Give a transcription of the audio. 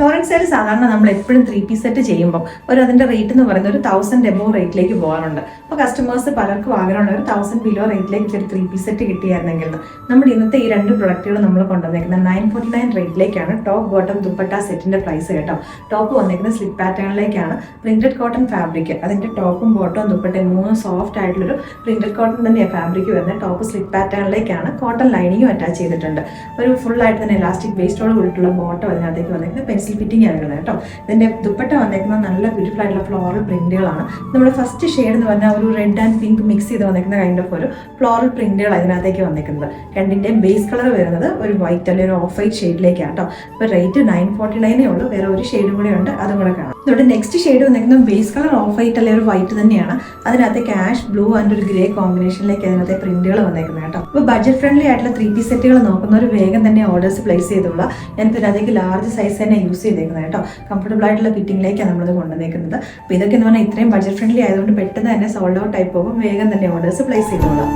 Florence style സാധാരണ നമ്മൾ എപ്പോഴും 3-piece സെറ്റ് ചെയ്യുമ്പോൾ അതിന്റെ റേറ്റ് എന്ന് പറയുന്നത് ഒരു 1000 എബോവ് റേറ്റിലേക്ക് പോകാറുണ്ട്. അപ്പോൾ കസ്റ്റമേഴ്സ് പലർക്കും ആഗ്രഹമുണ്ട് ഒരു 1000 ബിലോ റേറ്റിലേക്ക് ഒരു 3-piece സെറ്റ് കിട്ടിയായിരുന്നെങ്കിൽ. നമ്മുടെ ഇന്നത്തെ ഈ രണ്ട് പ്രൊഡക്റ്റുകൾ നമ്മൾ കൊണ്ടുവന്നേക്കുന്നത് 949 റേറ്റിലേക്കാണ്. ടോപ്പ് ബോട്ടം ദുപ്പട്ട സെറ്റിന്റെ പ്രൈസ് കേട്ടോ. ടോപ്പ് വന്നേക്കുന്നത് സ്ലിപ്പ് പാറ്റേണിലേക്കാണ്. പ്രിന്റഡ് കോട്ടൺ ഫാബ്രിക്, അതിന്റെ ടോപ്പും ബോട്ടവും ദുപ്പട്ടയും മൂന്നും സോഫ്റ്റ് ആയിട്ടുള്ളൊരു പ്രിന്റഡ് കോട്ടൺ തന്നെയാണ് ഫാബ്രിക് വരുന്നത്. ടോപ്പ് സ്ലിപ്പ് പാറ്റേണിലേക്കാണ്. കോട്ടൺ ലൈനിങ്ങും അറ്റാച്ച് ചെയ്തിട്ടുണ്ട്. ഒരു ഫുൾ ആയിട്ട് തന്നെ ഇലാസ്റ്റിക് വേസ്റ്റോട് കൂടിയിട്ടുള്ള ബോട്ടം അതിനകത്തേക്ക് വന്നേക്കുന്നത് പെൻസിൽ ഫിറ്റിംഗ് ആണ് വരുന്നത് കേട്ടോ. ഇതിന്റെ ദുപ്പട്ട വന്നേക്കുന്നത് നല്ല ബ്യൂട്ടിഫുൾ ആയിട്ടുള്ള ഫ്ലോറൽ പ്രിന്റുകളാണ്. നമ്മുടെ ഫസ്റ്റ് ഷെയ്ഡ് എന്ന് പറഞ്ഞാൽ ഒരു റെഡ് ആൻഡ് പിങ്ക് മിക്സ് ചെയ്ത് വന്നേക്കുന്ന കൈൻഡ് ഓഫ് ഒരു ഫ്ലോറൽ പ്രിന്റുകൾ അതിനകത്തേക്ക് വന്നേക്കുന്നത്. രണ്ടിന്റെയും ബേസ് കളർ വരുന്നത് ഒരു വൈറ്റ് അല്ലെങ്കിൽ ഒരു ഓഫ് വൈറ്റ് ഷെയ്ഡിലേക്കാണ് കേട്ടോ. അപ്പോൾ റേറ്റ് 949 ഉള്ളൂ. വേറെ ഒരു ഷെയ്ഡും കൂടെ ഉണ്ട്, അതും കൂടെ കാണാം. ഇവിടെ നെക്സ്റ്റ് ഷെയ്ഡ് വന്നേക്കുന്നത് ബേസ് കളർ ഓഫ് വൈറ്റ് അല്ലെങ്കിൽ ഒരു വൈറ്റ് തന്നെയാണ്. അതിനകത്തേക്ക് ആഷ് ബ്ലൂ ആൻഡ് ഒരു ഗ്രേ കോമ്പിനേഷനിലേക്ക് അതിനകത്തെ പ്രിന്റുകൾ വന്നേക്കുന്നത് കേട്ടോ. അപ്പോൾ ബഡ്ജറ്റ് ഫ്രണ്ട്ലി ആയിട്ടുള്ള 3-piece സെറ്റുകൾ നോക്കുന്നവർ വേഗം തന്നെ ഓർഡേഴ്സ് പ്ലേസ് ചെയ്തോളാം. ഞാൻ അതിനകത്തേക്ക് ലാർജ് സൈസ് തന്നെ യൂസ് ചെയ്തേക്കുന്നത് കേട്ടോ. കംഫർട്ടബിൾ ആയിട്ടുള്ള ഫിറ്റിംഗിലേക്കാണ് നമ്മളത് കൊണ്ടുവന്നേക്കുന്നത്. അപ്പോൾ ഇതൊക്കെ എന്ന് പറഞ്ഞാൽ ഇത്രയും ബഡ്ജറ്റ് ഫ്രണ്ട്ലി ആയതുകൊണ്ട് പെട്ടെന്ന് തന്നെ സോൾഡ് ഔട്ട് ആയി പോകും. വേഗം തന്നെ ഓർഡേഴ്സ് പ്ലേസ് ചെയ്തോളാം.